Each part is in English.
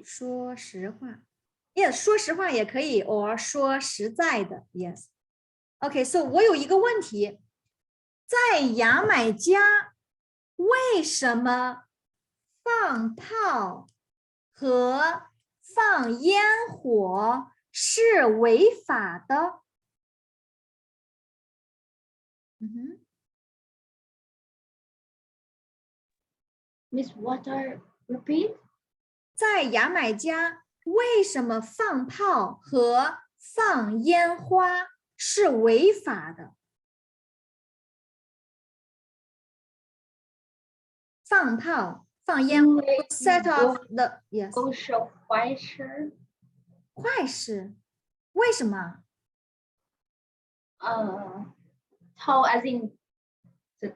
说实话 ，yes， 说实话也可以 ，or 说实在的 ，yes。OK，so 我有一个问题，在牙买加为什么放炮和放烟火是违法的？Miss, what are repeat? 在牙买加为什么放炮和放烟花是违法的？放炮、放烟花 set off the yes 都是坏事。坏事，为什么？炮 as in the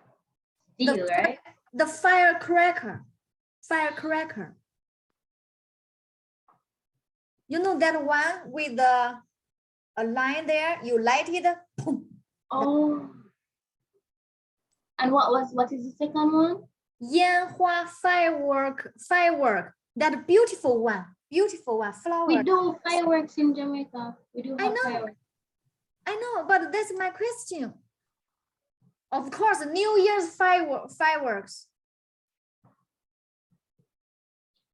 steel, right? The firecracker. You know that one with a line there? You light it. Boom. Oh. And what is the second one? 烟花 firework. That beautiful one, flower. We do fireworks in Jamaica. We do have fireworks. I know, but that's my question. Of course, New Year's fireworks.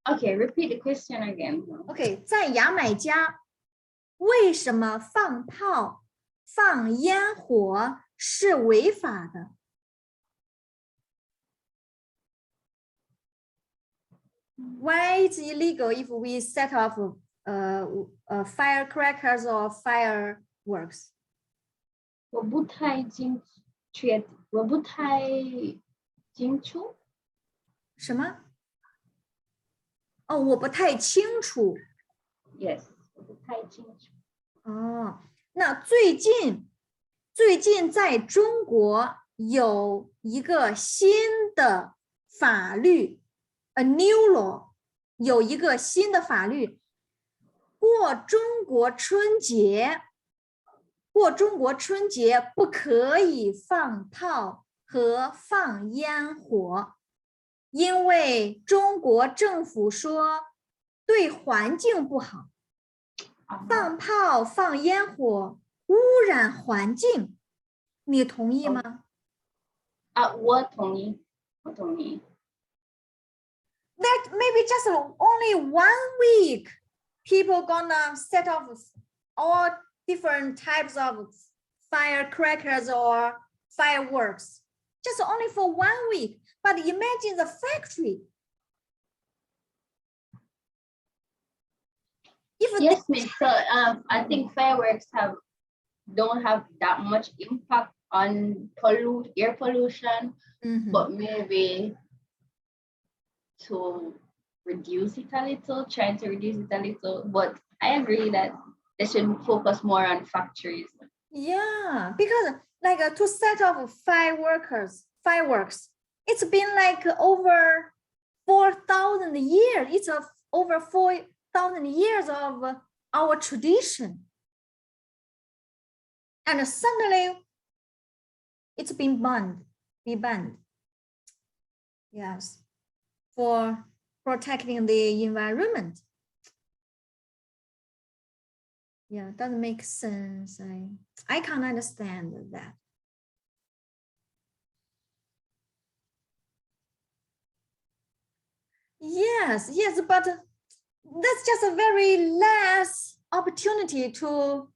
Okay, repeat the question again. Okay, 在牙买加，为什么放炮、放烟火是违法的？ Why it's illegal if we set off firecrackers or fireworks? 我不太清楚。什么？哦，我不太清楚。Yes， 我不太清楚。哦，那最近在中国有一个新的法律 ，a new law， 有一个新的法律，过中国春节不可以放炮和放烟火，因为中国政府说对环境不好，放炮放烟火污染环境，你同意吗？我同意。That maybe just only 1 week, people gonna set off all different types of firecrackers or fireworks, just only for 1 week. But imagine the factory. Yes, Miss. So I think fireworks don't have that much impact on air pollution, but maybe to reduce it a little, trying to reduce it a little. But I agree that they should focus more on factories. Yeah, because like to set off fireworks, it's been like over 4,000 years. It's over 4,000 years of our tradition. And suddenly it's been banned. Yes, for protecting the environment. Yeah, doesn't make sense. I can't understand that. Yes, but that's just a very less opportunity to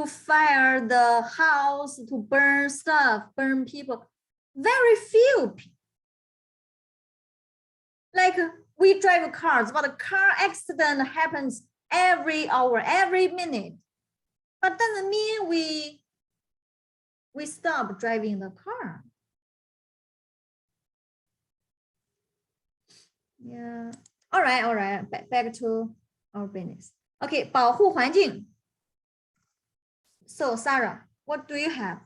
fire the house, to burn stuff, burn people. Very few. Like we drive cars, but a car accident happens every hour, every minute. But doesn't mean we stop driving the car. Yeah. All right. Back to our business. Okay, 保护环境. So Sarah, what do you have?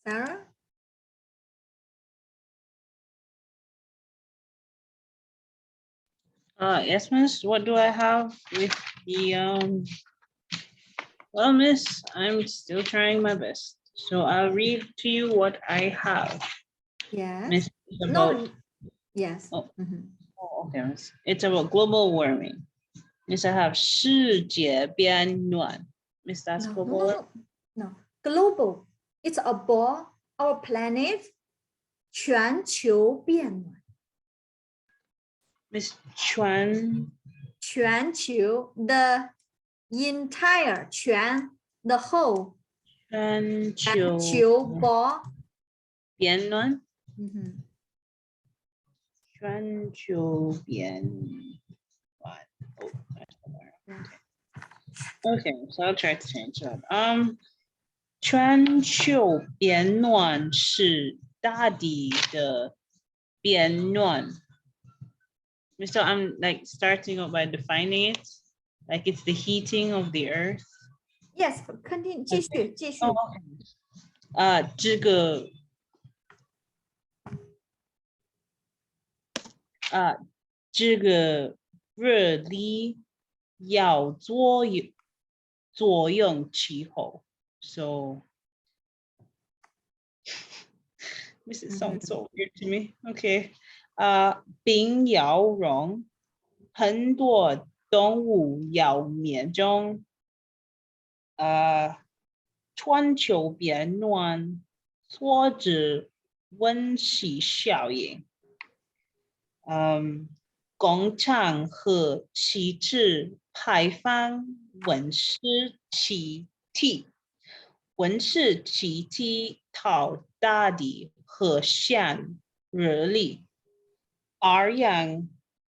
Sarah? Yes, Miss. What do I have with the Well, Miss, I'm still trying my best. So I'll read to you what I have. Yes. Miss, it's about, No. Yes. oh, Mhm. oh, okay. Miss. It's about global warming. Miss, I have 世界变暖. Miss, that's No, global no, warming? no, no. Global. It's about our planet. 全球变暖。 Miss Chuan. 全球 the entire 全 the whole 全全球球 ball 变暖. 嗯哼全球变暖. Oh, that's better. Okay, so I'll try to change that. 全球变暖是大地的变暖. So I'm like starting out by defining it, like it's the heating of the earth. yes continue 继续继续 Oh, okay. 这个热力要作用气候. So this is sounds so weird to me. Okay. 冰要融，很多动物要灭种。全球变暖导致温室效应。工厂和汽车排放温室气体，温室气体到大地和向热力。二氧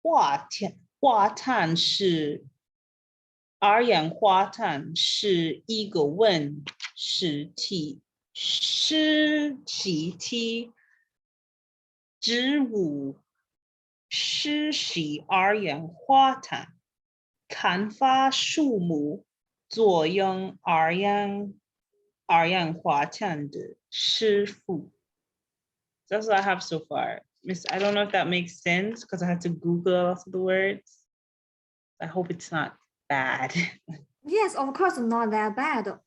化碳是一个温室气体，植物失去二氧化碳，砍伐树木，作用二氧化碳的师傅。That's what I have so far. Miss, I don't know if that makes sense because I had to Google a lot of the words. I hope it's not bad. yes of course not that bad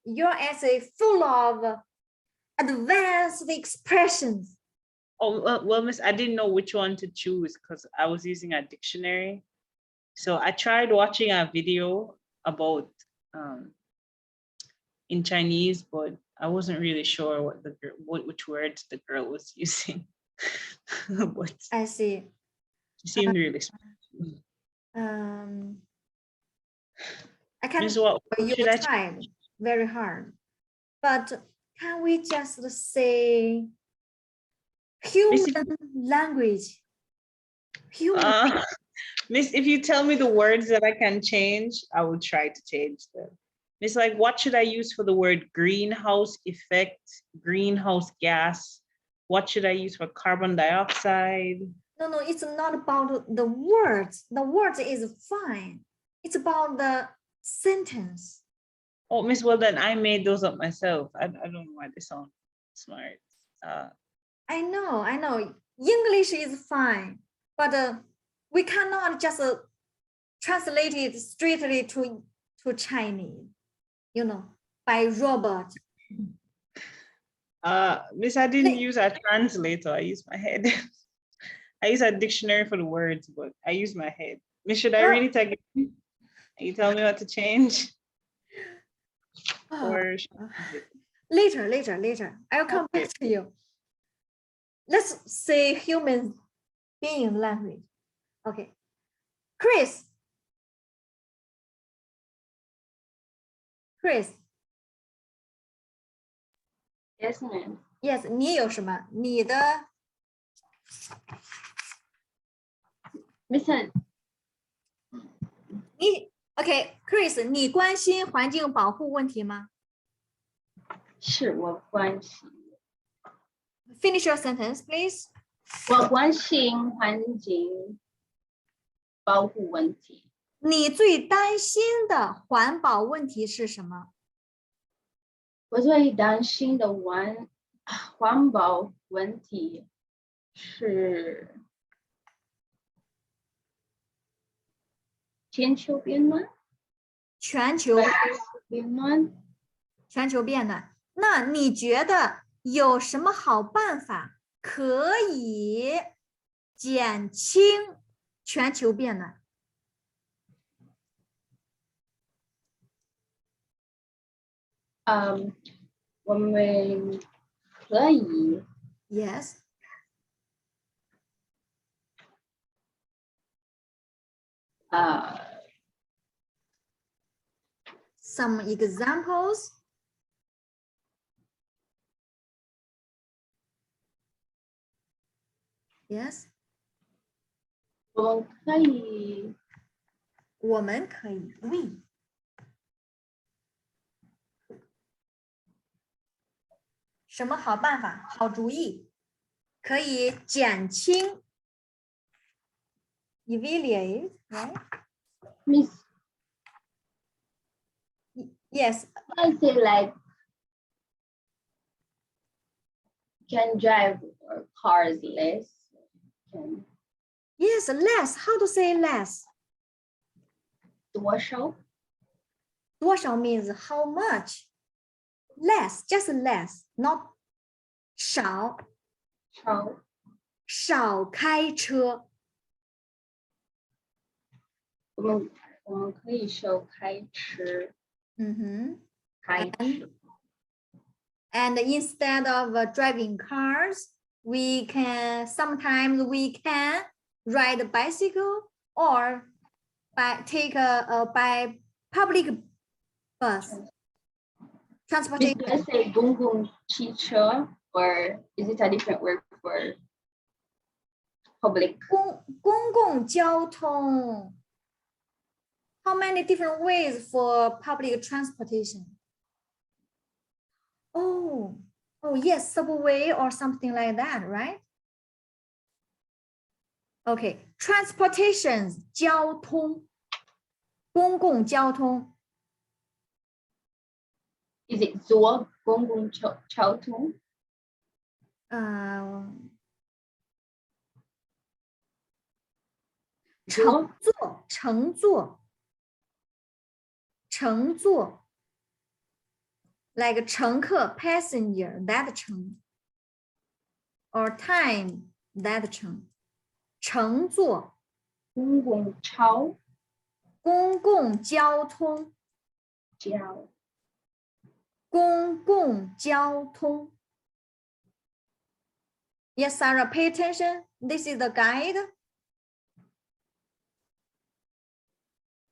your essay full of advanced expressions Oh, well, Miss, I didn't know which one to choose because I was using a dictionary. So I tried watching a video about in Chinese, but I wasn't really sure which words the girl was using. But I see she seemed really I can Miss, what you should I tried very hard but can we just say human language human Miss, if you tell me the words that I can change, I will try to change them. Miss, like, what should I use for the word greenhouse effect, greenhouse gas? What should I use for carbon dioxide? No, it's not about the words. The words is fine. It's about the sentence. Oh, Miss, well then I made those up myself. I don't know why they sound smart. I know. English is fine, but we cannot just translate it straightly to Chinese, by robot. Miss, I didn't use a translator. I used my head. I use a dictionary for the words, but I use my head. Miss, should I read it again? You tell me what to change? Or later. I'll come back to you. Let's say human being language. Okay. Chris. Yes, ma'am. Yes, 你有什么？你的 Miss Han, 你 OK Chris 你关心环境保护问题吗？是我关心。Finish your sentence, please. 我关心环境保护问题。你最担心的环保问题是什么？我最担心的环保问题是全球变暖。全球变暖。全球变暖。那你觉得有什么好办法可以减轻全球变暖？我们可以 Yes. Some examples. Yes. 我们可以我们可以 we 什么好办法好主意可以减轻 alleviate right Miss yes I say like can drive our cars less. Can yes less how to say less 多少多少 means how much less just less not 少少开车我们可以少开车开车 and instead of driving cars we can sometimes we can ride a bicycle or take by public bus transportation. Did I say 公共汽车 or is it a different word for public? 公共交通 How many different ways for public transportation? Oh, yes, subway or something like that, right? Okay, transportation 交通公共交通 Is it 坐公共交通乘坐 like 乘客 passenger that 乘 or time that 乘坐公共交通公共交通 Yes, Sarah, pay attention. This is the guide.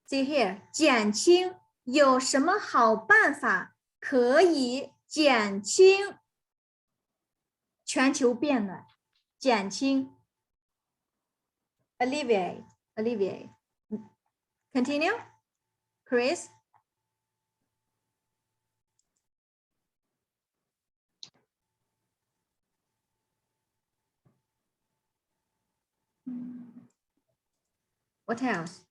See here, 减轻有什么好办法可以减轻全球变暖？减轻 alleviate. Continue, Chris. What else?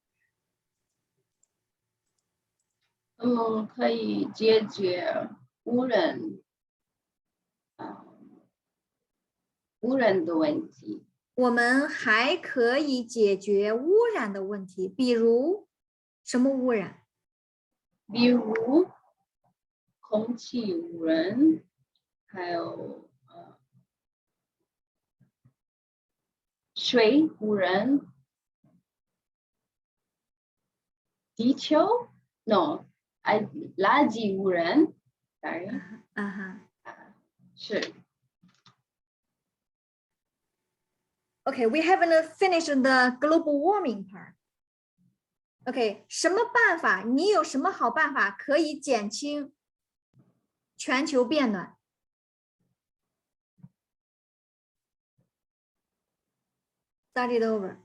可以解决污染的问题。我们还可以解决污染的问题，比如什么污染？比如空气污染，还有水污染，地球 no， 垃圾污染 ，sorry， 是。Okay, we haven't finished the global warming part. Okay, 什么办法？你有什么好办法可以减轻全球变暖？ Start it over.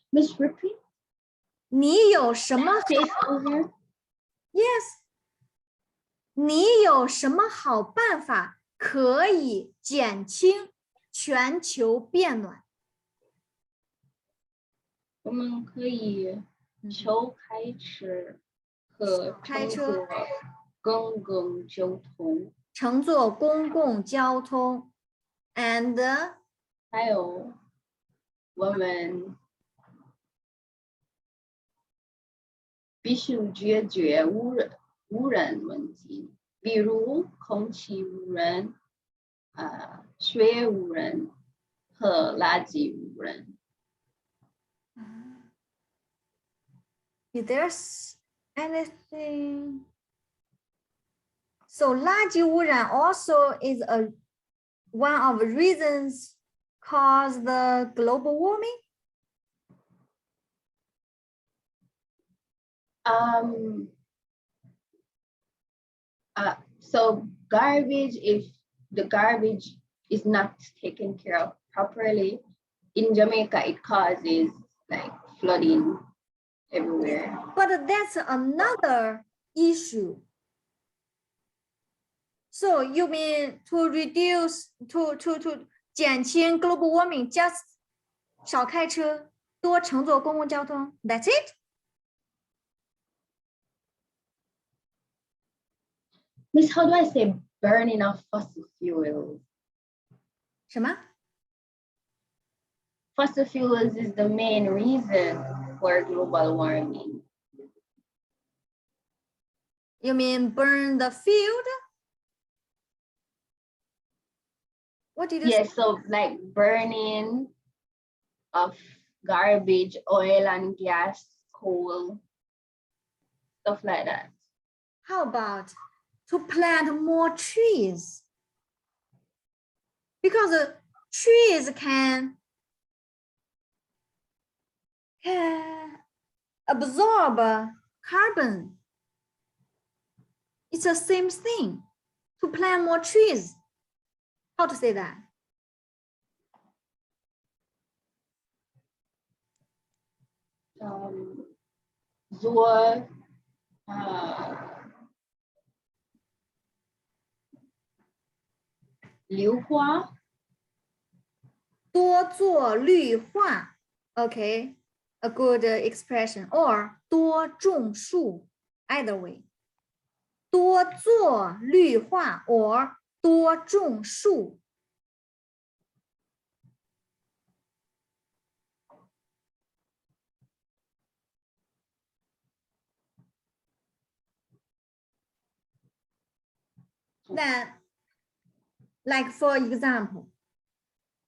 Miss repeat. 你有什么 ？Yes. 你有什么好办法可以减轻全球变暖？我们可以少开车和公共交通。乘坐公共交通 ，and 还有我们必须解决污染问题，比如空气污染、水污染和垃圾污染。If there's anything, so 垃圾污染 also is one of the reasons cause the global warming. So garbage, if the garbage is not taken care of properly, in Jamaica, it causes like flooding everywhere. But that's another issue. So you mean to reduce, to 减轻 global warming, just 少开车，多乘坐公共交通 That's it? Miss, how do I say burning of fossil fuels? 什么？ Fossil fuels is the main reason for global warming. You mean burn the field? What did you say? Yes, so like burning of garbage, oil and gas, coal, stuff like that. How about to plant more trees? Because trees can absorb carbon. It's the same thing. To plant more trees. How to say that? So, 绿化，多做绿化 Okay, a good expression. Or 多种树 either way. 多做绿化 or 多种树 Then, like for example,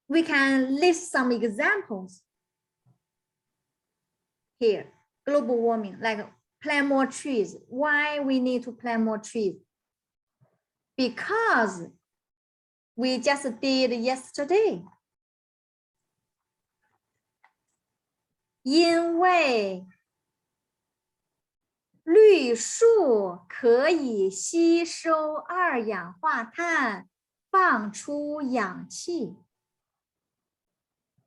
we can list some examples here. Global warming, like plant more trees. Why we need to plant more trees? Because we just did yesterday. 因为绿树可以吸收二氧化碳，放出氧气。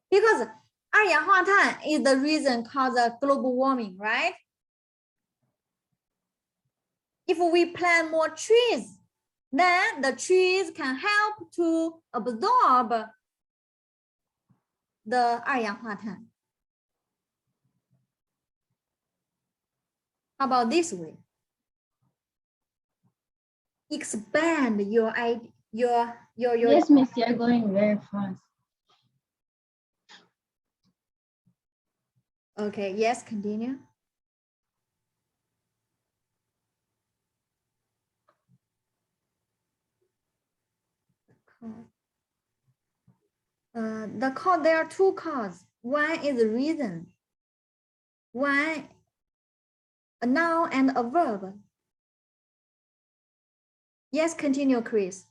Because 二氧化碳 is the reason cause global warming, right? If we plant more trees, then the trees can help to absorb the 二氧化碳。How about this way? Expand your idea, your. Yes, Miss, you're going very fast. Okay, yes, continue. There are two causes. One is the reason. One, a noun and a verb. Yes, continue, Chris.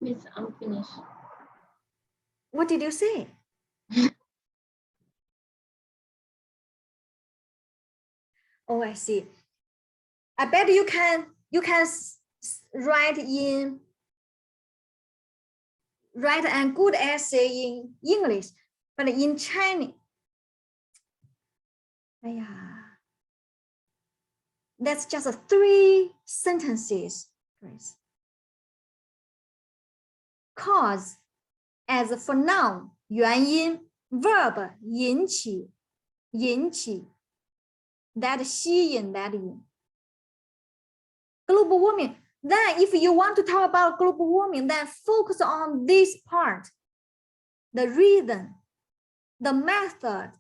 Miss, I'm finished. What did you say? Oh, I see. I bet you can write a good essay in English, but in Chinese, that's just 3 sentences. Cause as for noun, 原因 verb 引起 that 吸引 that 引 global warming Then if you want to talk about global warming, then focus on this part, the reason, the method,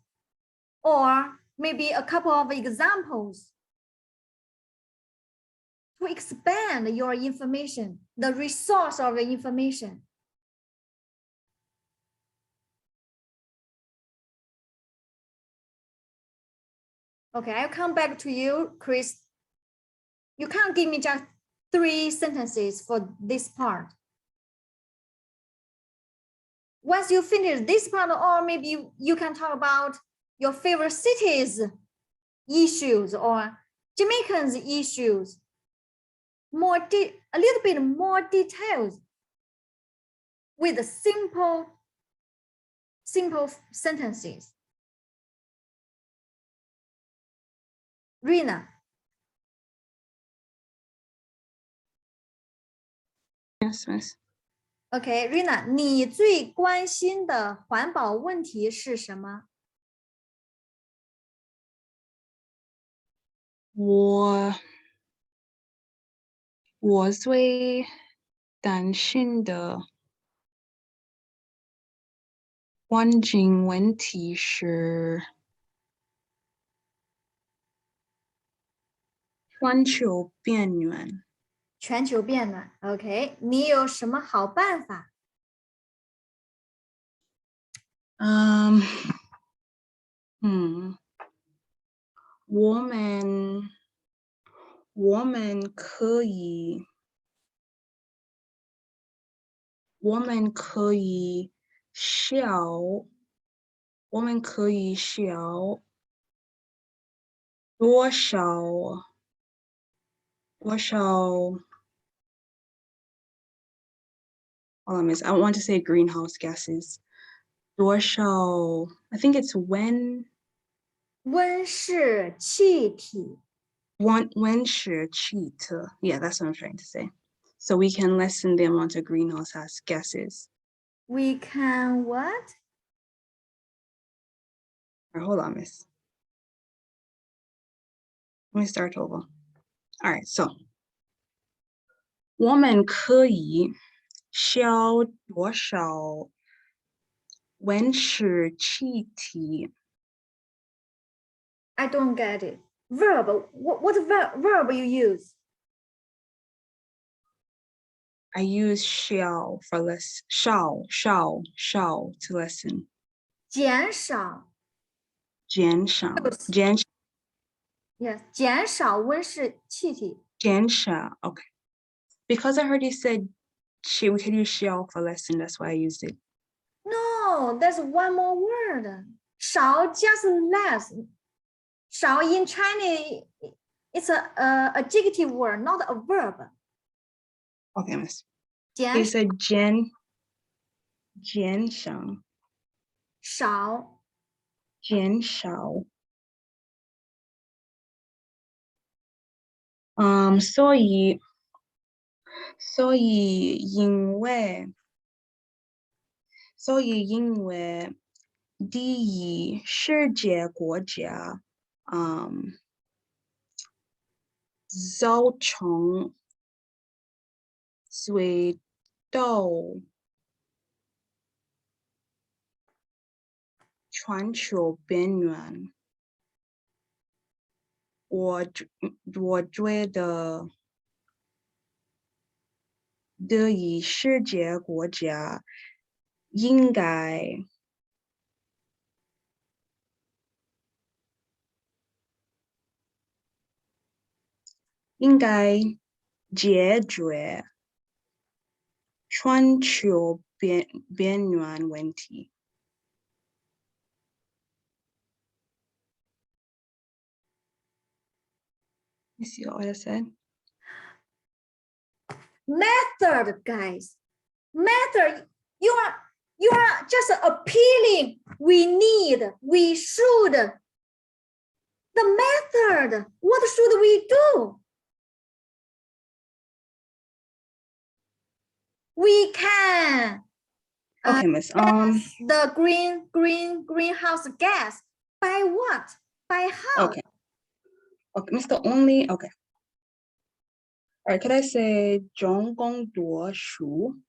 or maybe a couple of examples to expand your information, the resource of the information. Okay, I'll come back to you, Chris. You can't give me just 3 sentences for this part. Once you finish this part, or maybe you can talk about your favorite cities issues or Jamaicans issues, a little bit more details with simple sentences. Rina. Yes, miss. Okay, Rina, 你最关心的环保问题是什么？我最担心的环境问题是全球变暖。全球变暖。OK， 你有什么好办法？我们可以少多少 Hold on, miss. I want to say greenhouse gases. 多少 I think it's when 温室气体。温室气体 Yeah, that's what I'm trying to say. So we can lessen the amount of greenhouse gases. We can what? Hold on, miss. Let me start over. All right, so 我们可以少多少温室气体 I don't get it. Verb. What verb you use? I use shall for less. Shall to lessen. 减少。减少 Yes, 减少温室气体。减少 Okay. Because I heard you said we could use shall for lessen, that's why I used it. No, there's one more word. 少 just less. 少 in Chinese, it's a adjective word, not a verb. Okay, miss. 减 You said 减少少。减少。所以因为第一世界国家造成最大全球变暖，我觉得第一世界国家应该解决全球变暖问题。You see what I said? Method, guys. Method. You are just appealing. We need. We should. The method. What should we do? We can. Okay, miss. The greenhouse gas. By what? By how? Okay. Okay, miss. Okay. All right, could I say 种更多树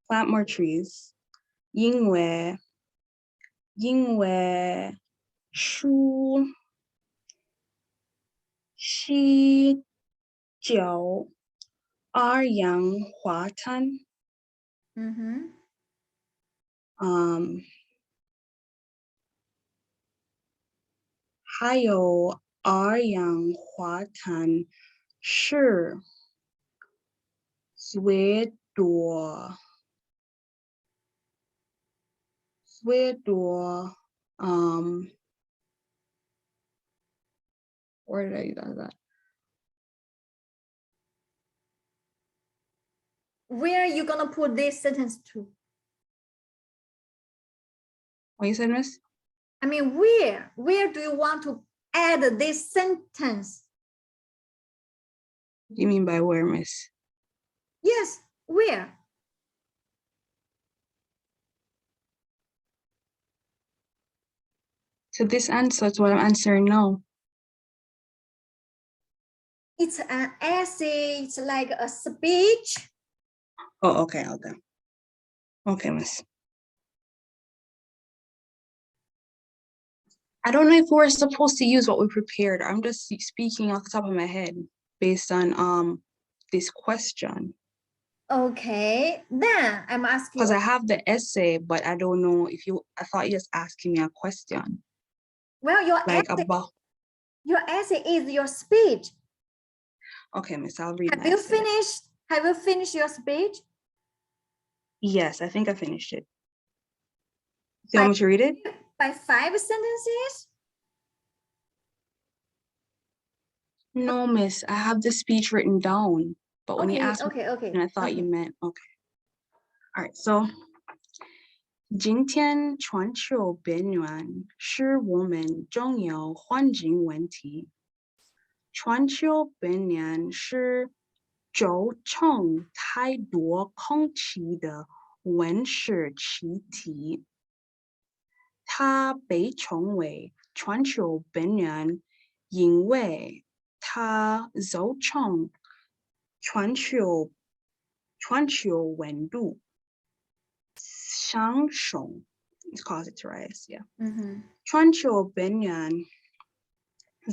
plant more trees 因为树吸叫二氧化碳 Mm-hmm. 还有二氧化碳是最多where did I use that? Where are you gonna put this sentence to? What you said, Miss? I mean, where do you want to add this sentence? What do you mean by where, Miss? Yes, where? So this answer is what I'm answering now. It's an essay, it's like a speech. Oh, okay. Okay, Miss. I don't know if we're supposed to use what we prepared. I'm just speaking off the top of my head based on this question. Okay, then I'm asking. Because I have the essay, but I don't know if I thought you just asking me a question. Well, Like about. your essay is your speech. Okay, Miss, I'll read Have my you essay. Have you finished your speech? Yes, I think I finished it. Do you want me to read it? By 5 sentences? No, Miss, I have the speech written down. But when you Okay, asked okay, okay. me, I thought you meant, okay. All right, so 今天全球变暖是我们重要环境问题。全球变暖是造成太多空气的温室气体，它被称为全球变暖，因为它造成全球温度上升。It's cause it to rise, yeah. 全球变暖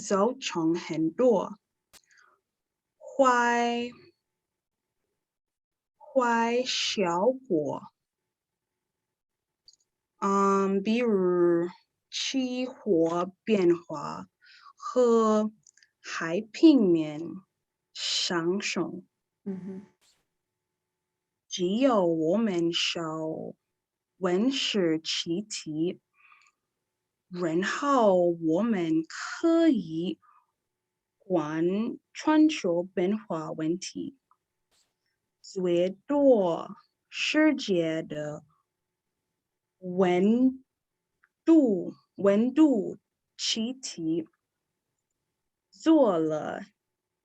造成很多坏效果，比如气候变化和海平面上升。只有我们少温室气体，然后我们可以管全球变化问题。最多世界的温度气体做了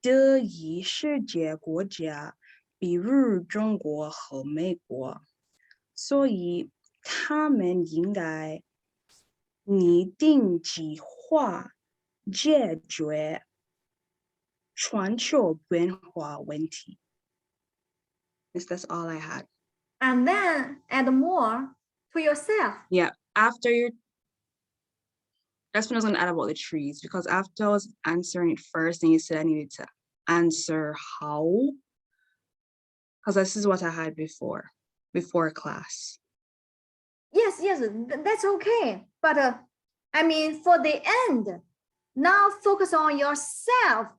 第一世界国家，比如中国和美国，所以他们应该拟定计划解决全球变化问题。That's all I had. And then add more to yourself. Yeah, that's when I was going to add about the trees, because after I was answering it first and you said I needed to answer how, because this is what I had before class. Yes, that's okay. But I mean, for the end, now focus on yourself.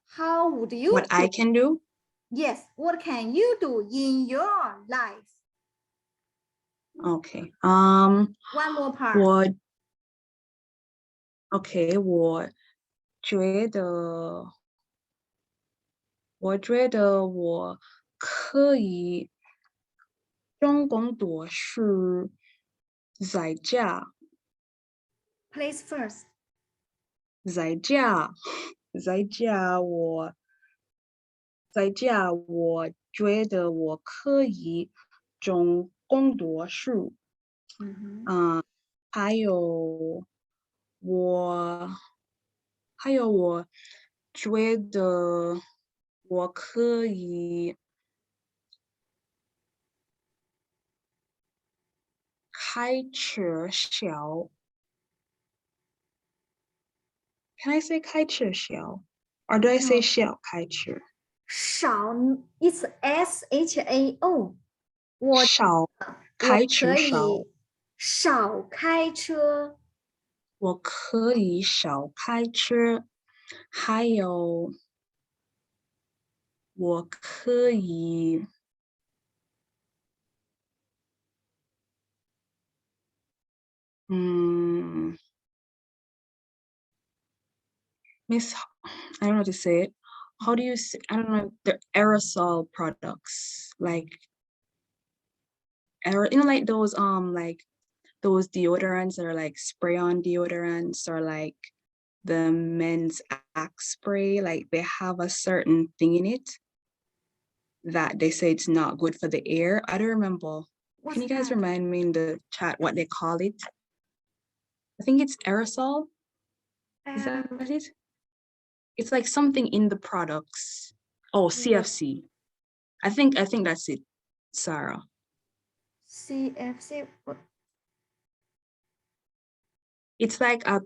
How would you What I can do? Yes, what can you do in your life? Okay. One more part. 我觉得我可以种更多树在家。Place first. 在家我觉得我可以种更多树。还有我觉得我可以开车小 Can I say 开车小 or do I say No. 小开车少 it's SHAO。我少开车可少以少开车。我可以少开车，还有我可以Miss, I don't know how to say it. How do you say? I don't know. The aerosol products, like like those like those deodorants that are like spray-on deodorants or like the men's Axe spray. Like they have a certain thing in it that they say it's not good for the air. I don't remember. Can you guys remind me in the chat what they call it? I think it's aerosol. Is that it? It's like something in the products. Oh, CFC. I think that's it, Sarah. CFC It's like a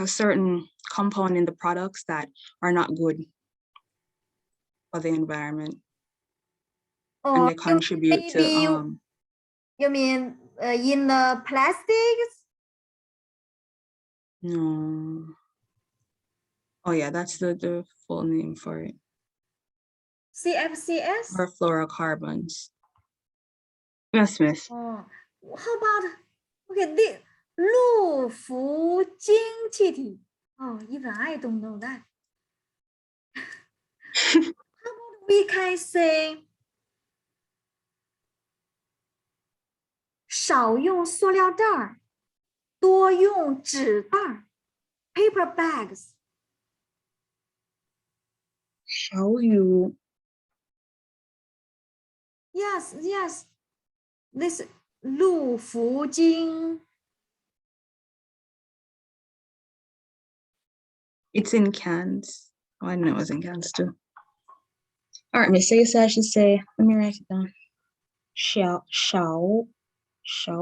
certain compound in the products that are not good for the environment. And they contribute to you mean in the plastics? No. Oh yeah, that's the full name for it. CFCs? Or fluorocarbons. Yes, miss. Oh, how about okay, the 陆氟晶气体. Oh, even I don't know that. How about we can say 少用塑料袋儿，多用纸袋儿 paper bags. 少用 Yes, yes. This 陆氟晶 It's in cans. Oh, I know it was in cans too. All right, Miss Lisa, I should say, let me write it down. 少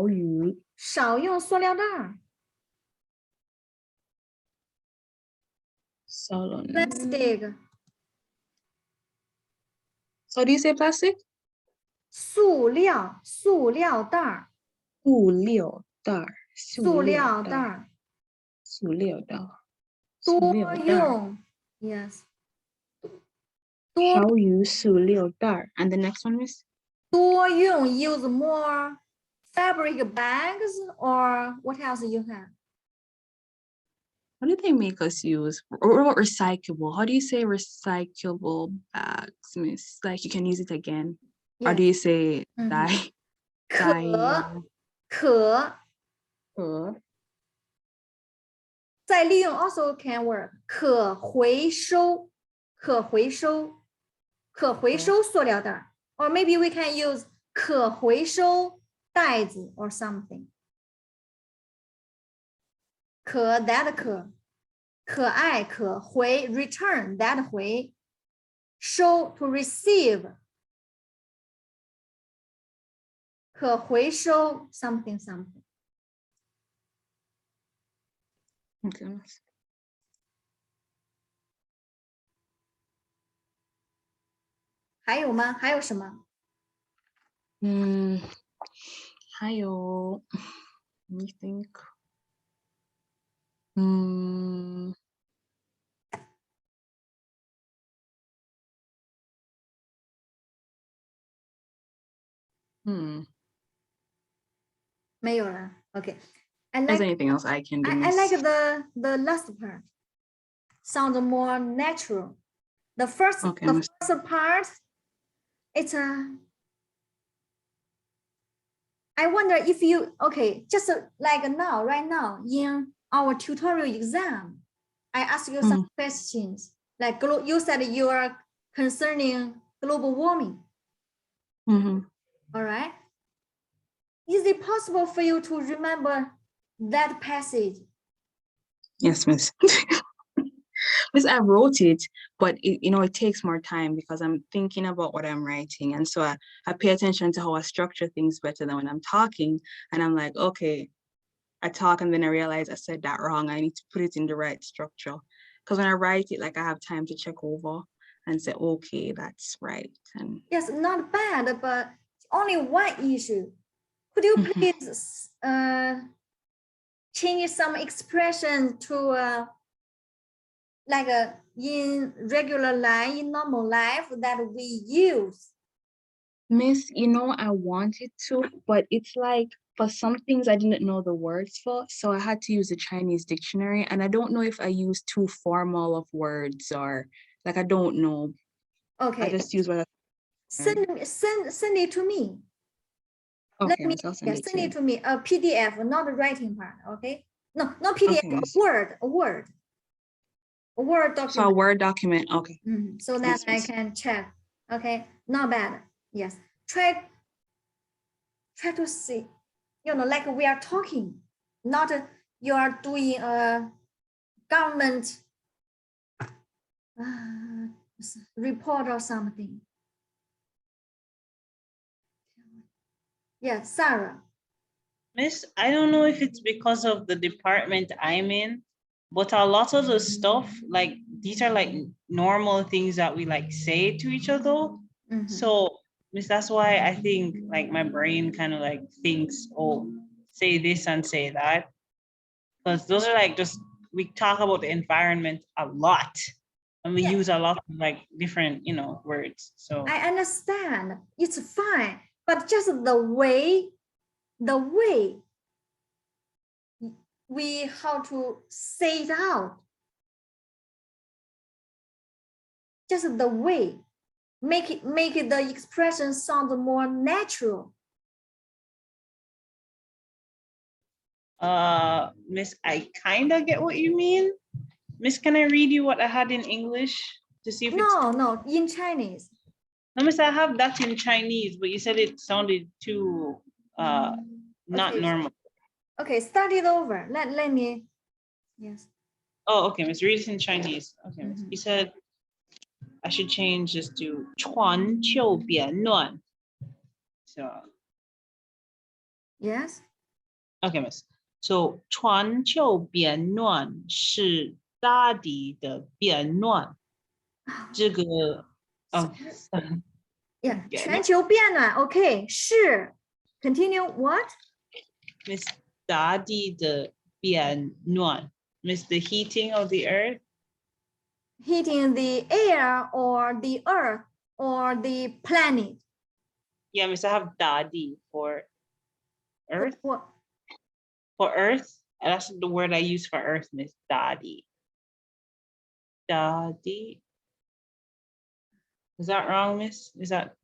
用少用塑料袋儿 plastic So do you say plastic? 塑料袋儿塑料袋儿多用 yes 少用塑料袋儿 And the next one is? 多用 use more fabric bags or what else you have? What did they make us use? Or what recyclable? How do you say recyclable bags, miss? Like you can use it again. Or do you say die? 可再利用 also can work 可回收塑料袋 or maybe we can use 可回收袋子 or something 可 that 可爱可回 return that 回收 to receive 可回收 something Okay. 还有吗？还有什么？还有 let me think. Hmm. 没有了。Okay. There's anything else I can do? I like the last part. Sounds more natural. The first part, it's a. I wonder if you just like now, right now in our tutorial exam, I ask you some questions. Like you said, you are concerning global warming. All right. Is it possible for you to remember that passage? Yes, miss. Because I wrote it, but it takes more time because I'm thinking about what I'm writing. And so I pay attention to how I structure things better than when I'm talking. And I'm like, okay, I talk and then I realize I said that wrong. I need to put it in the right structure. Because when I write it, like I have time to check over and say, okay, that's right. And Yes, not bad, but only one issue. Could you Mhm. please change some expression to like in regular life, in normal life that we use? Miss, I wanted to, but it's like for some things I didn't know the words for, so I had to use a Chinese dictionary, and I don't know if I used too formal of words or like I don't know. I Okay, just use what I send it to me. Let okay, me Miss, I'll send it send to it you. to me, a PDF, not the writing part. Okay, no, not PDF, Okay, Miss. a Word So a document. Word document. Okay. So that Yes, I miss. can check. Okay, not bad. Yes, try to see, like we are talking, not you are doing a government report or something. Yes, Sarah. Miss, I don't know if it's because of the department I'm in, but a lot of the stuff, like these are like normal things that we like say to each other. Mhm. So, Miss, that's why I think like my brain kind of like thinks, oh, say this and say that. Because those are like just, we talk about the environment a lot. And we Yeah. use a lot of like different, words. So I understand. It's fine, but just the way we how to say it out. Just the way, make it the expression sound more natural. Miss, I kind of get what you mean. Miss, can I read you what I had in English to see if it's No, in Chinese. no, Miss, I have that in Chinese, but you said it sounded too not Okay. normal. Okay, start it over. Let me. Yes. Oh, okay, Miss, read it in Chinese. Okay, Miss. Mhm. You said I should change this to 传秋变暖. So Yes. okay, Miss. So 传秋变暖是大地的变暖。这个哦 Yeah. get 全 it? 球变暖. Okay. 是. Continue. What? Miss 大地的变暖 Miss the heating of the earth. Heating the air or the earth or the planet. Yeah, Miss, I have dadi for earth. What? For earth, that's the word I use for earth, Miss. Dadi. Dadi. Is that wrong, Miss? Is that?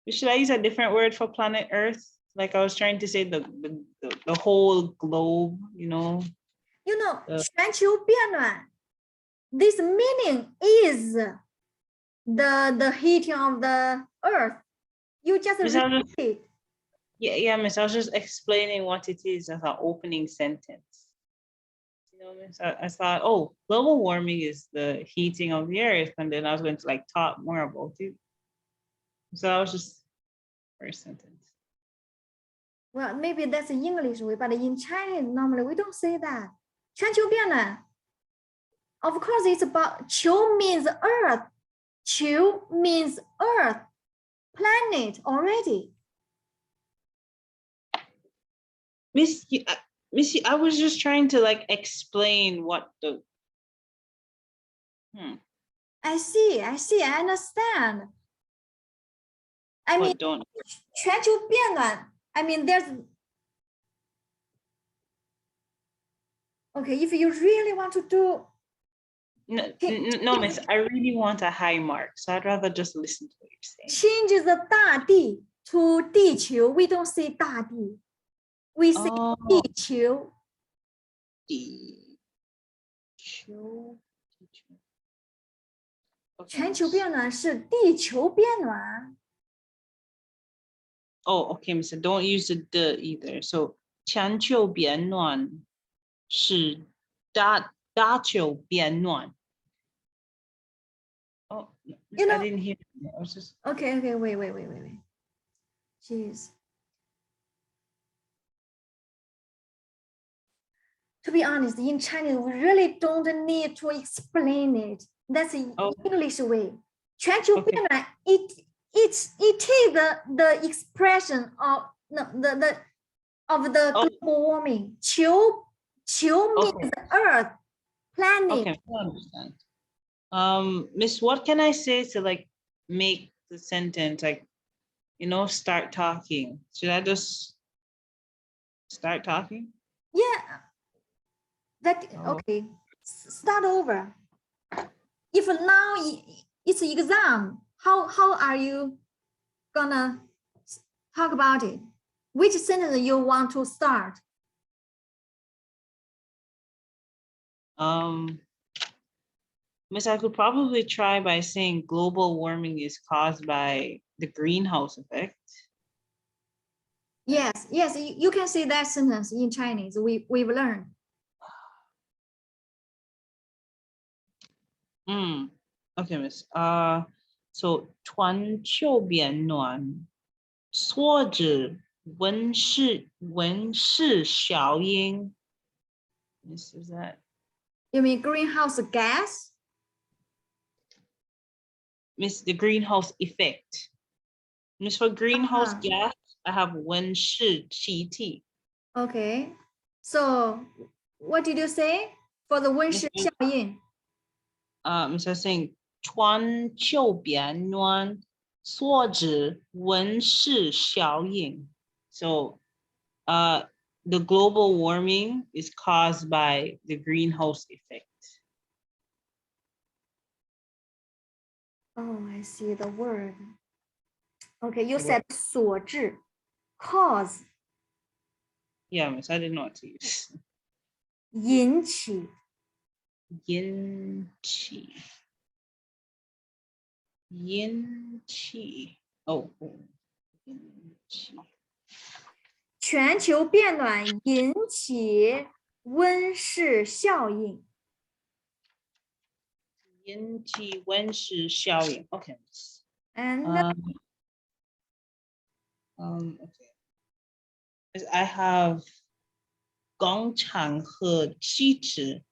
Should I use a different word for planet Earth? Like I was trying to say the whole globe,全球变暖. This meaning is the heating of the earth. You just Miss, I was just, repeat. yeah, Miss. I was just explaining what it is as an opening sentence. Miss, I thought, oh, global warming is the heating of the earth, and then I was going to like talk more about it. So I was just first sentence. Well, maybe that's the English way, but in Chinese, normally we don't say that. 全球变暖. Of course, it's about 球 means earth. 球 means earth, planet already. Miss, I was just trying to like explain what the. I see, I understand. I mean, 全球变暖. I mean, there's. Okay, if you really want to do. No, Miss, I really want a high mark, so I'd rather just listen to what you're saying. Change the 大地 to 地球. We don't say 大地. We say 地球. 地球. Okay, 全球变暖是地球变暖. Oh, okay, Miss. Don't use the either. So 全球变暖是大打球变暖. Oh, You know- I didn't hear. I was just. Okay, wait. Jeez. To be honest, in Chinese, we really don't need to explain it. That's the Oh. English way. 全球 Okay. 变暖, it take the expression of the Oh. global warming. 球 Okay. means earth, planet. Okay, I understand. Miss, what can I say to like make the sentence like, start talking? Should I just start talking? Yeah. That Oh. okay. Start over. If now it's exam, how are you gonna talk about it? Which sentence you want to start? Miss, I could probably try by saying global warming is caused by the greenhouse effect. Yes, you can say that sentence in Chinese. We've learned. Okay, Miss. So 全球变暖所指温室效应. Miss, is that? You mean greenhouse gas? Miss, the greenhouse effect. Miss, for greenhouse Ah. gas, I have 温室气体. Okay. So what did you say for the 温室效应? Miss, I was saying 全球变暖所指温室效应. So, the global warming is caused by the greenhouse effect. Oh, I see the word. Okay, you What? said 所致, cause, Yeah, Miss, I didn't know what to use. 引起. 引起. Oh. 引起. 全球变暖引起温室效应. 引起温室效应. Okay. And Okay. I have 工厂和汽车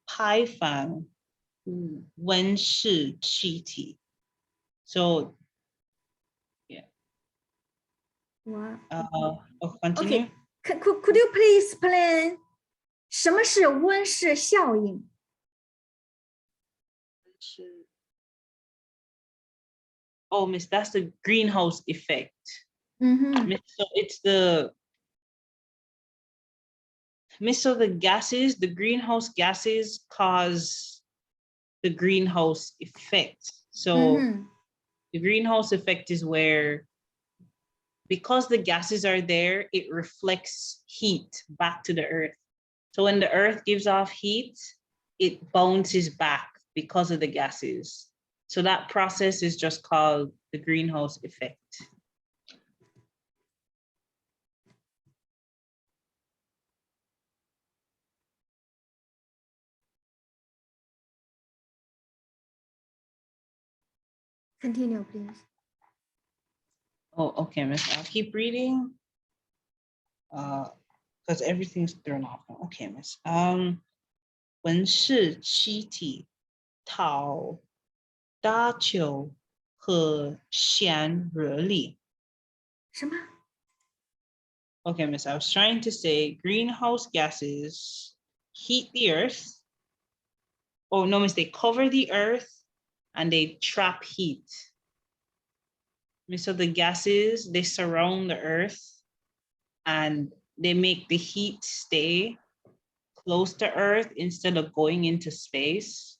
排放温室气体. So, yeah. what? Continue. Okay. Could you please explain 什么是温室效应? Oh, Miss, that's the greenhouse effect. Mm-hmm. Miss, so it's so the gases, the greenhouse gases cause the greenhouse effect. So the greenhouse effect is where, because the gases are there, it reflects heat back to the earth. So when the earth gives off heat, it bounces back because of the gases. So that process is just called the greenhouse effect. Continue, please. Oh, okay, Miss. I'll keep reading. Because everything's thrown off. Okay, Miss. 温室气体讨大球和显热力. 什么? Okay, Miss. I was trying to say greenhouse gases heat the earth. Oh, no, Miss. They cover the earth and they trap heat. Miss, so the gases, they surround the earth and they make the heat stay close to earth instead of going into space.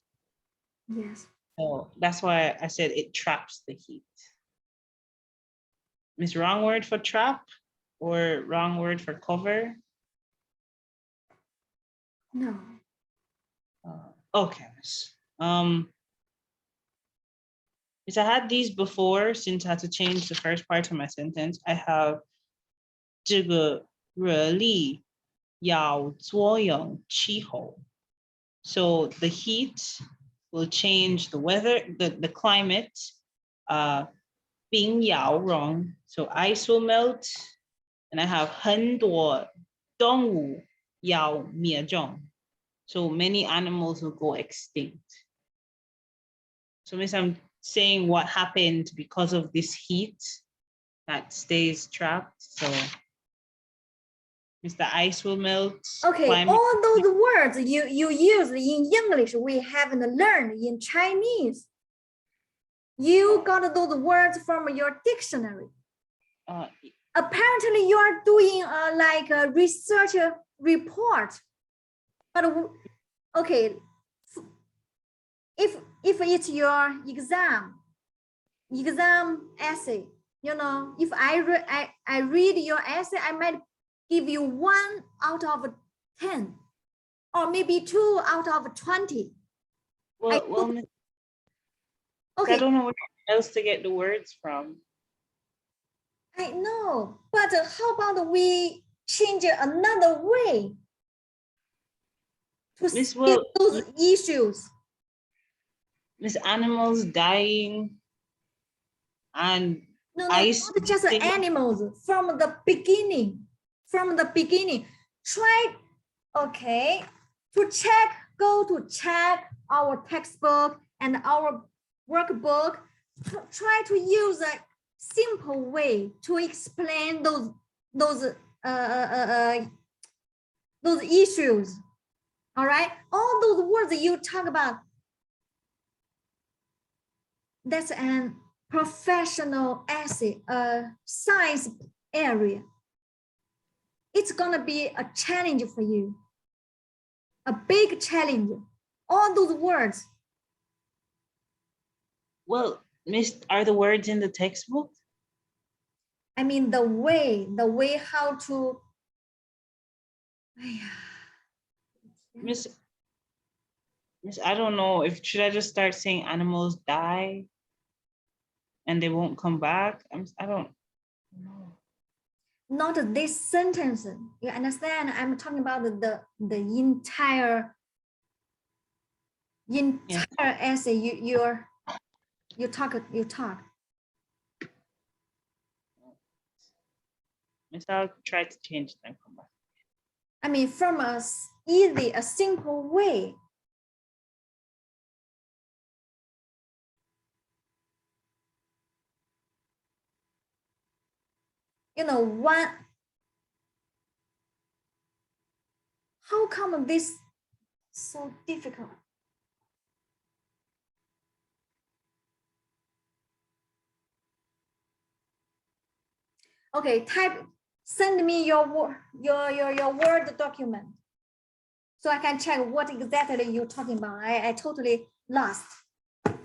Yes. So that's why I said it traps the heat. Miss, wrong word for trap or wrong word for cover? No. Okay, Miss. Miss, I had these before since I had to change the first part of my sentence. I have 这个热力要作用气候. So the heat will change the weather, the climate. 冰摇融, so ice will melt, and I have 很多动物要灭种, so many animals will go extinct. So Miss, I'm saying what happened because of this heat that stays trapped. So Miss, the ice will melt. Okay, climate- all those words you use in English, we haven't learned in Chinese. You got those words from your dictionary. uh, Apparently, you are doing like a research report. But okay, if it's your exam essay, you know, if I read your essay, I might give you 1 out of 10, or maybe 2 out of 20. well, Miss, I Okay, don't know where else to get the words from. I know, but how about we change another way to Miss, see well, those issues? Miss, animals dying and No, ice not just melting. animals. From the beginning, try, okay, to check, go to check our textbook and our workbook. Try to use a simple way to explain those issues. All right, all those words you talk about, that's an professional essay, science area. It's gonna be a challenge for you, a big challenge. All those words. Well, Miss, are the words in the textbook? I mean, the way how to. Miss, I don't know if should I just start saying animals die and they won't come back? I don't know. Not this sentence. You understand? I'm talking about the entire essay. You talk. Miss, I'll try to change them. Come back. I mean, from a easy, a simple way. You know, how come this so difficult? Okay, send me your Word document so I can check what exactly you're talking about. I totally lost.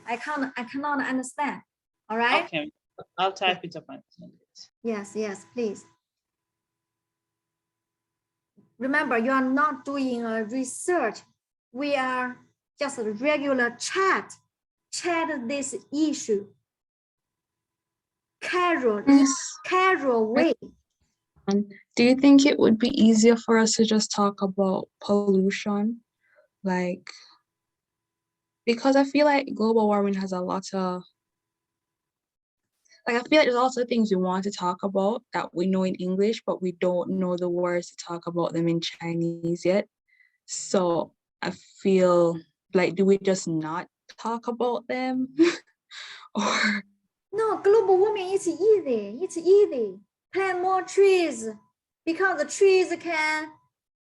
I cannot understand. All right. Okay, I'll type it up and send it. Yes, please. Remember, you are not doing a research. We are just a regular chat this issue. Casual way. Do you think it would be easier for us to just talk about pollution? Like, because I feel like global warming has a lot of, like, I feel like there's also things we want to talk about that we know in English, but we don't know the words to talk about them in Chinese yet. So I feel like, do we just not talk about them? Or No, global warming is easy. It's easy. Plant more trees because the trees can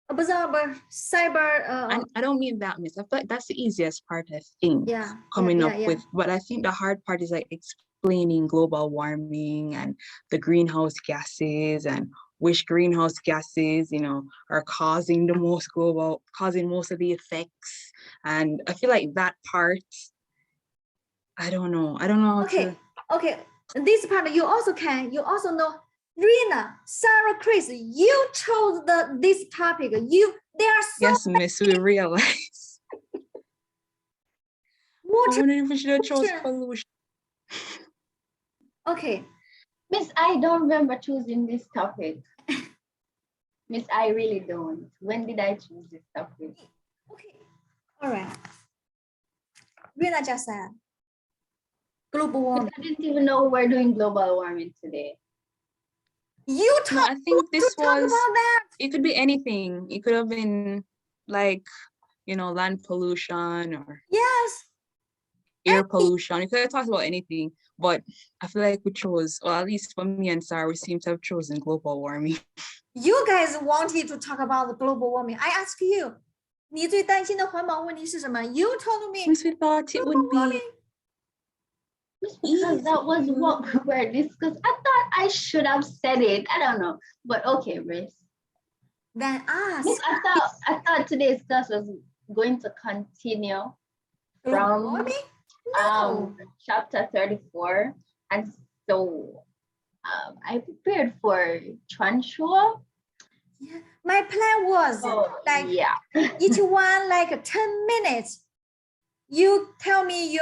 absorb cyber. I don't mean that, Miss. I feel like that's the easiest part, I think, coming up with. But I think the hard part is like explaining global warming and the greenhouse gases and which greenhouse gases, you know, are causing most of the effects. And I feel like that part, I don't know how to. Okay, this part you also know. Rina, Sarah, Chris, you chose this topic. There are so yes, Miss, we realize. Water. I wonder if we should have chose pollution. Okay. Miss, I don't remember choosing this topic. Miss, I really don't. When did I choose this topic? Okay. All right. Rina just said global warming. I didn't even know we're doing global warming today. You No, talk I think to this talk was, about that. it could be anything. It could have been like, land pollution or Yes. air pollution. You could have talked about anything, but I feel like we chose, or at least for me and Sarah, we seem to have chosen global warming. You guys wanted to talk about the global warming. I asked you, 你最担心的环保问题是什么? You told me Because we thought it would global be warming. Just because that was easy. what we were discussing. I thought I should have said it. I don't know. But okay, Riz. Then ask. Miss, I thought today's class was going to continue Global from warming? No. chapter 34. And so I prepared for Chuanchuo. Yeah. My plan was So like yeah. each one like 10 minutes. You tell me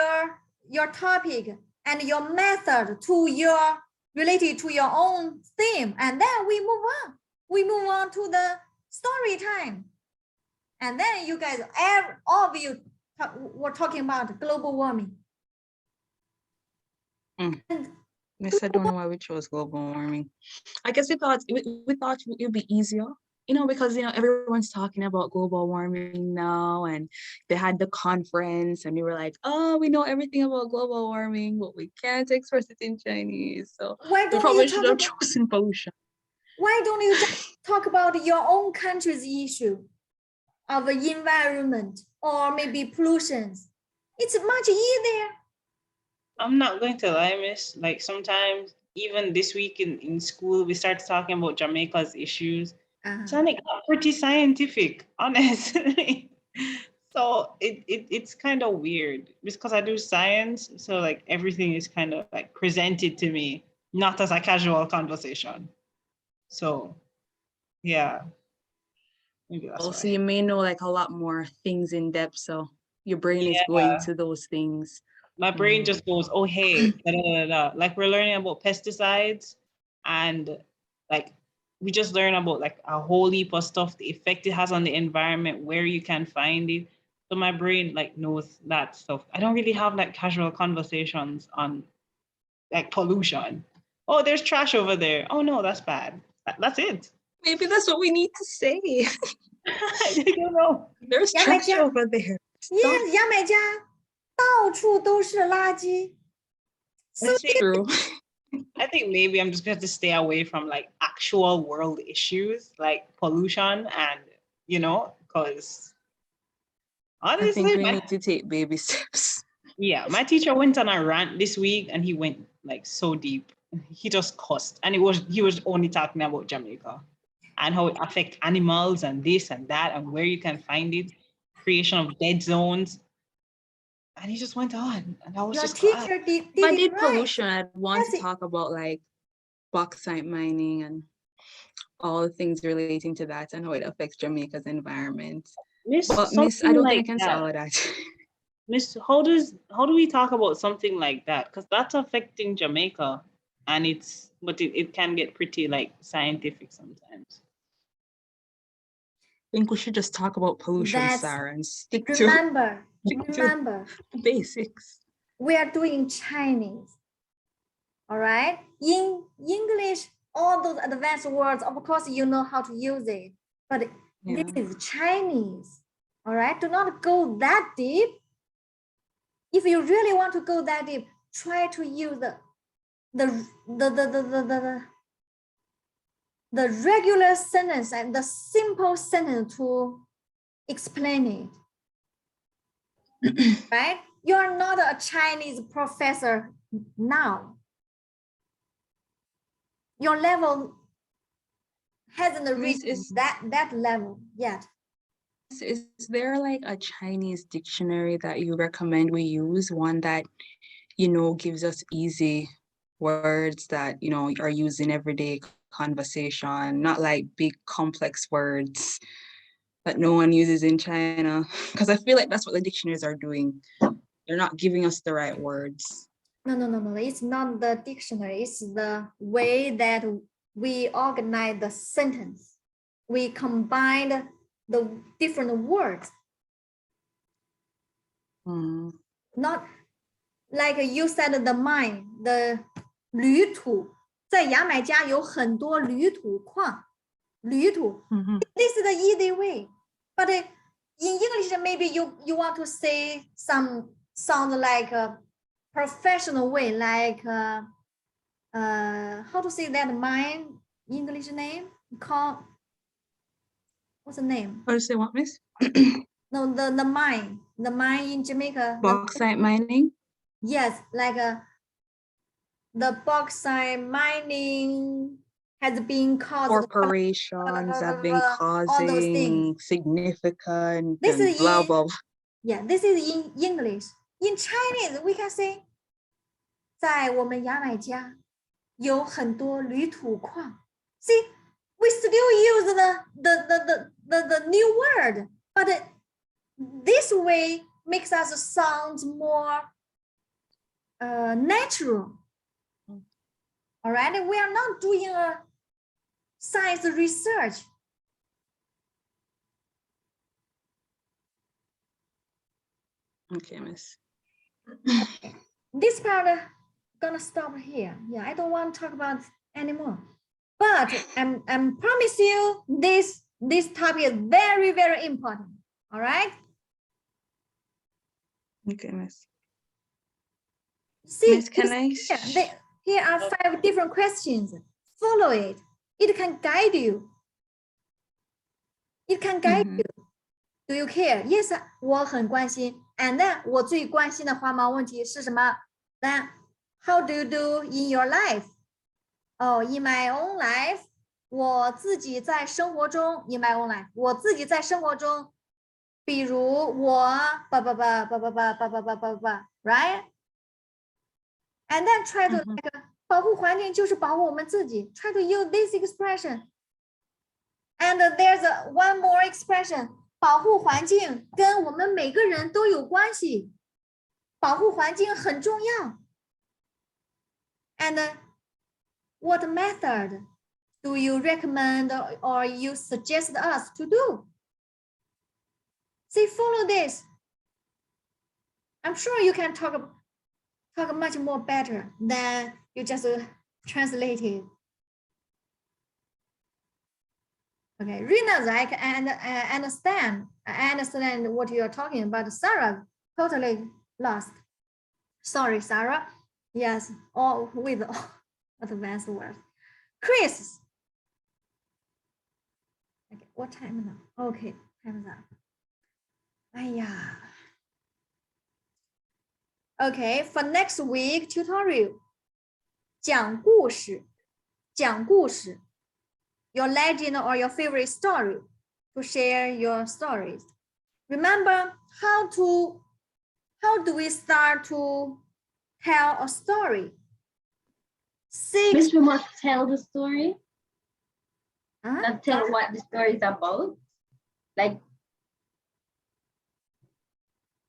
your topic and your method to your related to your own theme, and then we move on. We move on to the story time. And then you guys, all of you were talking about global warming. Miss, I don't know why we chose global warming. I guess we thought it would be easier, because everyone's talking about global warming now, and they had the conference, and we were like, oh, we know everything about global warming, but we can't express it in Chinese. So Why we don't probably you should talk have about, chosen pollution. why don't you just talk about your own country's issue of environment or maybe pollutions? It's much easier. I'm not going to lie, miss. Like sometimes, even this week in school, we started talking about Jamaica's issues. Uh-huh. And it got pretty scientific, honestly. So it's kind of weird because I do science. So like everything is kind of like presented to me, not as a casual conversation. So yeah, maybe that's Also, why. you may know like a lot more things in depth, so your brain is going to those things. My brain just goes, oh, hey, da, da, da, da. Like we're learning about pesticides and like we just learn about like a whole heap of stuff, the effect it has on the environment, where you can find it. So my brain like knows that stuff. I don't really have like casual conversations on like pollution. Oh, there's trash over there. Oh no, that's bad. That's it. Maybe that's what we need to say. I don't know. There's trash over there. Yes, 牙买加到处都是垃圾. That's true. I think maybe I'm just going to stay away from like actual world issues like pollution and, because honestly, I think we need to take baby steps. yeah, my teacher went on a rant this week and he went like so deep. He just cussed and he was only talking about Jamaica and how it affects animals and this and that and where you can find it, creation of dead zones. And he just went on and I was Your just teacher did If I it did right. pollution, I'd want That's to talk about like bauxite mining and all the things relating to that and how it affects Jamaica's environment. But Miss, I don't think I can solve that. Miss, how do we talk about something like that? Because that's affecting Jamaica, and it can get pretty like scientific sometimes. I think we should just talk about pollution, Sarah, and stick to remember, basics. We are doing Chinese. All right. In English, all those advanced words, of course, you know how to use it. But this is Chinese. All right. Do not go that deep. If you really want to go that deep, try to use the regular sentence and the simple sentence to explain it. Right? You're not a Chinese professor now. Your level hasn't reached that level yet. Is there like a Chinese dictionary that you recommend we use? One that, gives us easy words that, are used in everyday conversation, not like big complex words that no one uses in China? Because I feel like that's what the dictionaries are doing. They're not giving us the right words. No. It's not the dictionary. It's the way that we organize the sentence. We combine the different words. Not like you said the mine, the 铝土，在牙买加有很多铝土矿，铝土。This is the easy way, but in English maybe you want to say some sound like a professional way, like how to say that mine English name? Call what's the name? How to say what, Miss? No, the mine in Jamaica. Bauxite mining? Yes, like the bauxite mining has been caused. Corporations have been all those things. causing significant This and is blah, in- blah. Yeah, this is in English. In Chinese, we can say 在我们牙买加有很多铝土矿。See, we still use the new word, but this way makes us sound more natural. All right, we are not doing a science research. Okay, Miss. This part gonna stop here. Yeah, I don't want to talk about anymore. But I'm promise you this topic is very, very important. All right. Okay, Miss. See, Miss, can I? here are 5 different questions. Follow it. It can guide you. It can guide you. Do you care? Yes, 我很关心。And then 我最关心的花毛问题是什么？ Then how do you do in your life? Oh, in my own life, 我自己在生活中 in my own life, 我自己在生活中，比如我right? And then try to 保护环境就是保护我们自己。Try to use this expression. And there's one more expression. 保护环境跟我们每个人都有关系。保护环境很重要。And what method do you recommend or you suggest us to do? See, follow this. I'm sure you can talk much more better than you just translate it. Okay, Rina, I understand what you're talking about. Sarah, totally lost. Sorry, Sarah. Yes, all with all advanced words. Chris. Okay, what time now? Okay, time is up. Okay, for next week tutorial. 讲故事 Your legend or your favorite story. To share your stories. Remember how do we start to tell a story? 6. Miss, we must tell the story, Huh? not tell what the story is about. Like,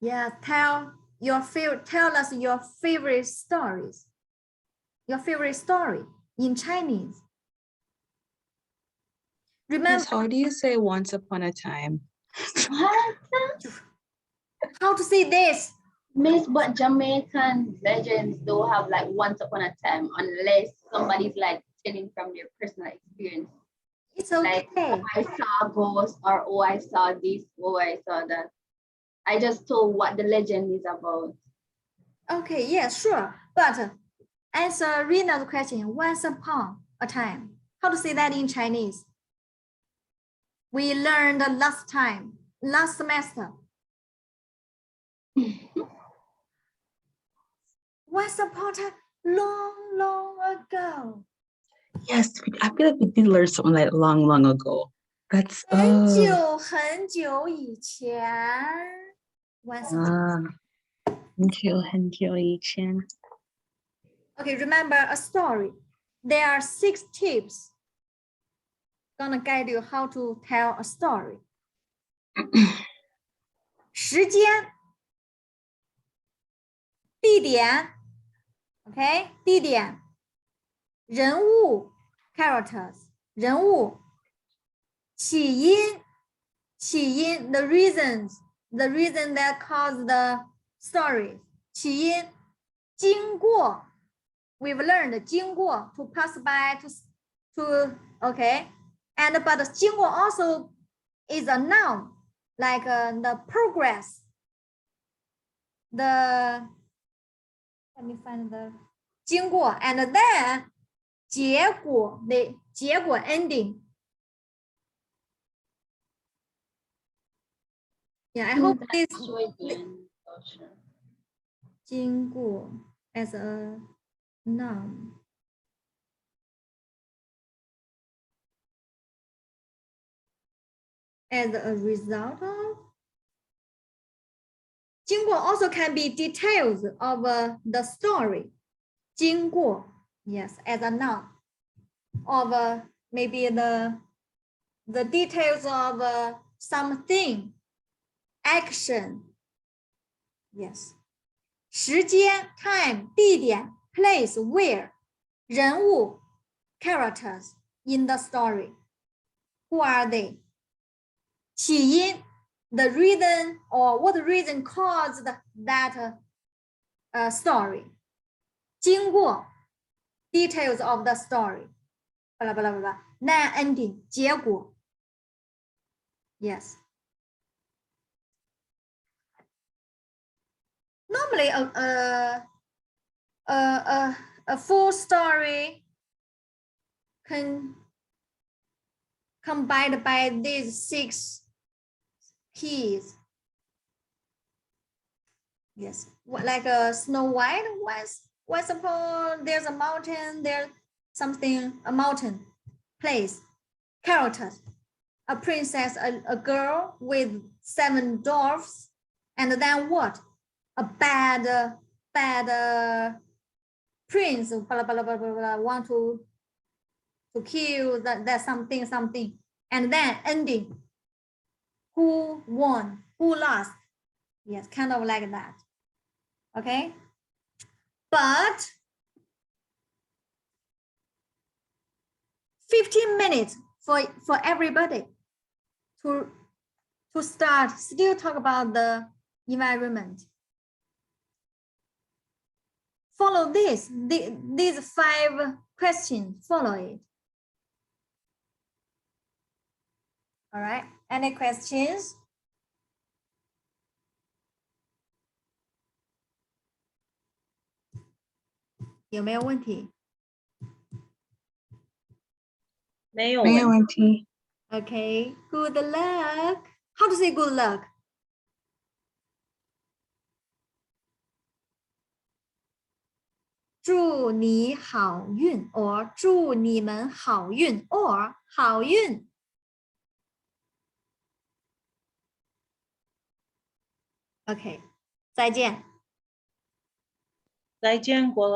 Yeah, tell us your favorite stories. Your favorite story in Chinese. Remember Miss, how do you say once upon a time? what? how to say this. Miss, but Jamaican legends don't have like once upon a time unless somebody's like telling from their personal experience. It's okay. Like, oh, I saw a ghost, or oh, I saw this, oh, I saw that. I just told what the legend is about. Okay, yeah, sure. But answer Rina's question, once upon a time. How to say that in Chinese? We learned last semester. Once upon a time, long ago. Yes, I feel like we did learn something like long ago. That's 很久以前 Once upon很久以前. Okay, remember a story. There are 6 tips gonna guide you how to tell a story. 时间 地点 okay 地点人物 characters 人物起因 the reason that caused the story 起因经过 we've learned 经过 to pass by to okay and but 经过 also is a noun like the progress the let me find the 经过 and then 结果 the 结果 ending yeah I hope this 经过 as a noun as a result of 经过 also can be details of the story 经过 yes as a noun of maybe the details of something action yes 时间 time 地点 place where 人物 characters in the story who are they 起因 the reason or what reason caused that story 经过 details of the story blah blah blah blah then ending 结果 yes normally a full story can combined by these 6 keys yes like a Snow White once upon there's a mountain there's something a mountain place characters a princess a girl with 7 dwarfs and then what a bad prince blah, blah, blah, blah, blah, want to kill that something and then ending who won who lost yes kind of like that okay but 15 minutes for everybody to start still talk about the environment follow these 5 questions follow it all right any questions 有没有问题没有没有问题。 okay good luck how to say good luck 祝你好运 or 祝你们好运 or 好运 OK 再见再见，国老